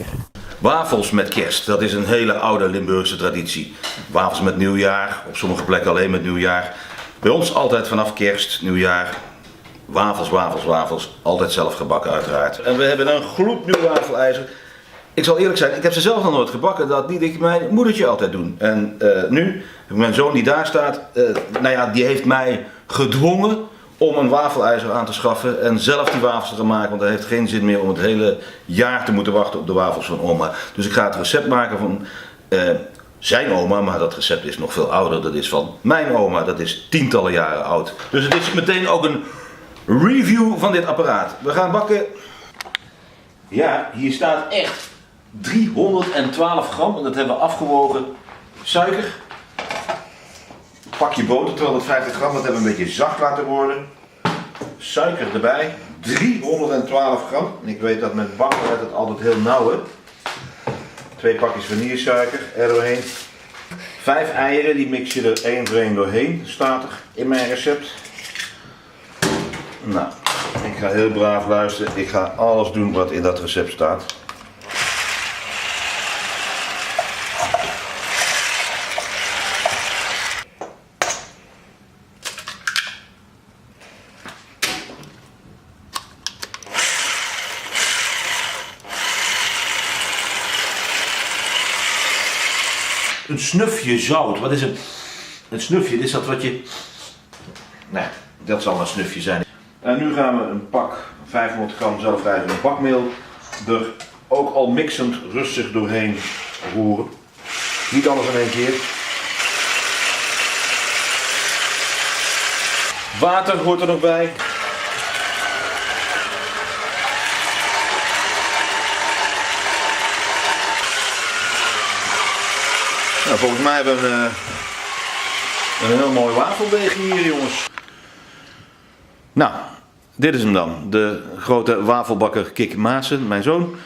keer. Wafels met kerst, dat is een hele oude Limburgse traditie. Wafels met nieuwjaar, op sommige plekken alleen met nieuwjaar. Bij ons altijd vanaf kerst, nieuwjaar. Wafels, wafels, wafels. Altijd zelf gebakken uiteraard. En we hebben een gloednieuw wafelijzer. Ik zal eerlijk zijn, ik heb ze zelf nog nooit gebakken. Dat liet ik mijn moedertje altijd doen. En nu heb ik mijn zoon die daar staat. Nou ja, die heeft mij gedwongen om een wafelijzer aan te schaffen en zelf die wafels te gaan maken. Want hij heeft geen zin meer om het hele jaar te moeten wachten op de wafels van oma. Dus ik ga het recept maken van zijn oma, maar dat recept is nog veel ouder. Dat is van mijn oma, dat is tientallen jaren oud. Dus het is meteen ook een review van dit apparaat. We gaan bakken. Ja, hier staat echt 312 gram, en dat hebben we afgewogen. Suiker. Pakje boter, 250 gram, dat hebben we een beetje zacht laten worden. Suiker erbij, 312 gram. En ik weet dat met bakken werd het altijd heel nauw, hè. 2 pakjes vanillesuiker er doorheen. 5 eieren, die mix je er 1 voor 1 doorheen, staat er in mijn recept. Nou, ik ga heel braaf luisteren. Ik ga alles doen wat in dat recept staat. Een snufje zout. Wat is het? Een snufje, is dat wat je... Nee, dat zal een snufje zijn. En nu gaan we een pak 500 gram zelfrijzende bakmeel er ook al mixend rustig doorheen roeren. Niet alles in één keer. Water hoort er nog bij. Nou, volgens mij hebben we een heel mooi wafeldeegje hier, jongens. Nou, dit is hem dan. De grote wafelbakker Kik Maassen, mijn zoon.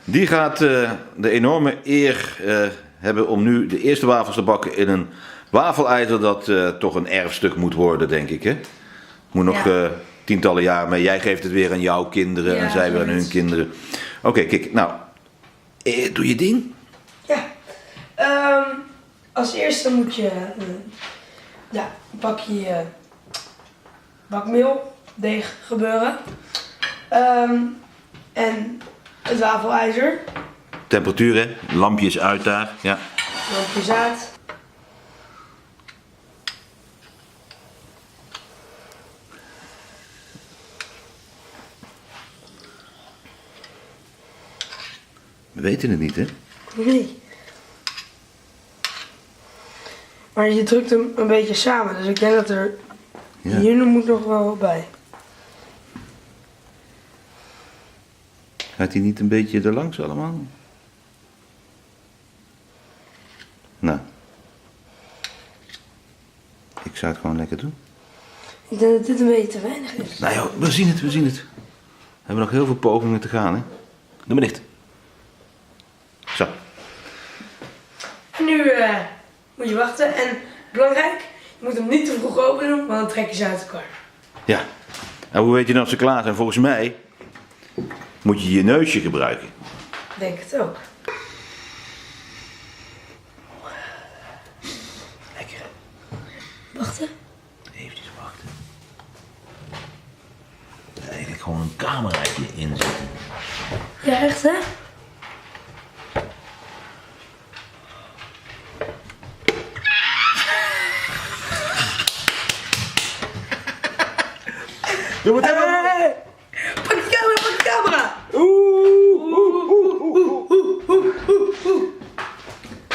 Die gaat de enorme eer hebben om nu de eerste wafels te bakken in een wafelijzer dat toch een erfstuk moet worden, denk ik. Hè? Moet nog tientallen jaren mee. Jij geeft het weer aan jouw kinderen en zij weer aan hun kinderen. Oké, Kik, nou, doe je ding. Ja, als eerste moet je pak je bakmeel, deeg gebeuren en het wafelijzer. Temperatuur, hè? Lampjes uit daar. Ja. Lampjes uit. We weten het niet, hè? Nee. Maar je drukt hem een beetje samen, dus ik denk dat er hier moet nog wel bij. Gaat hij niet een beetje erlangs allemaal? Nou. Ik zou het gewoon lekker doen. Ik denk dat dit een beetje te weinig is. Nou joh, we zien het, we zien het. We hebben nog heel veel pogingen te gaan, hè. Doe maar dicht. Zo. En nu moet je wachten en belangrijk, je moet hem niet te vroeg open doen, want dan trek je ze uit elkaar. Ja. En hoe weet je nou of ze klaar zijn? Volgens mij moet je je neusje gebruiken. Ik denk het ook. Lekker. Wachten. Even wachten. Eigenlijk gewoon een cameraatje inzetten. Ja, echt hè? Doe het even. Hey! Pak de camera, pak de camera!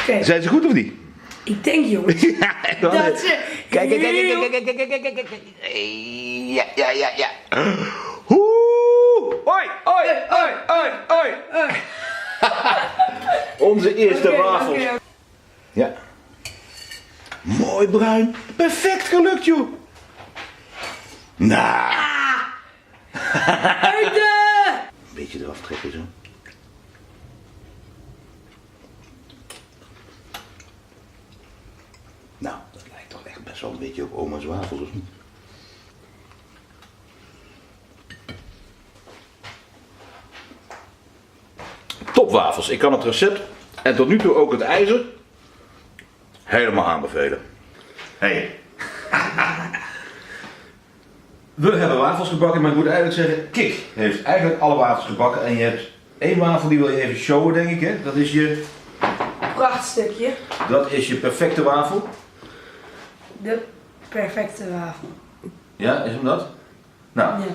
Oké. Zijn ze goed of niet? Ik denk jongens. Ja, Dat ze kijk, kijk, kijk, kijk, kijk, kijk, kijk, kijk, kijk. Ja, ja, ja, ja. Oei, oei, oei, oei, oei. Onze eerste wafels. Oké. Ja. Mooi bruin. Perfect gelukt, joh. Nou. Eten! Een beetje eraf trekken zo. Nou, dat lijkt toch echt best wel een beetje op oma's wafels, of niet? Top! Topwafels. Ik kan het recept en tot nu toe ook het ijzer helemaal aanbevelen. Hey. We hebben wafels gebakken, maar ik moet eigenlijk zeggen, Kik heeft eigenlijk alle wafels gebakken. En je hebt één wafel die wil je even showen, denk ik, hè? Dat is je perfecte wafel. De perfecte wafel. Ja, is hem dat? Nou, Ja.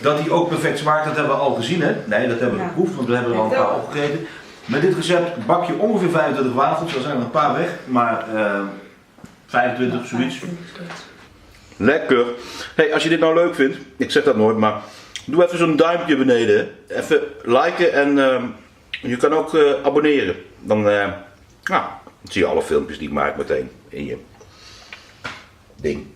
dat die ook perfect smaakt, dat hebben we al gezien, hè? Nee, dat hebben we Ja. geproefd, want we hebben er al een paar opgegeten. Met dit recept bak je ongeveer 25 wafels, er zijn er een paar weg, maar 25, zoiets. Lekker. Hey, als je dit nou leuk vindt, ik zeg dat nooit, maar doe even zo'n duimpje beneden. Even liken en je kan ook abonneren. Dan zie je alle filmpjes die ik maak meteen in je ding.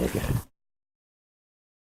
Lekker.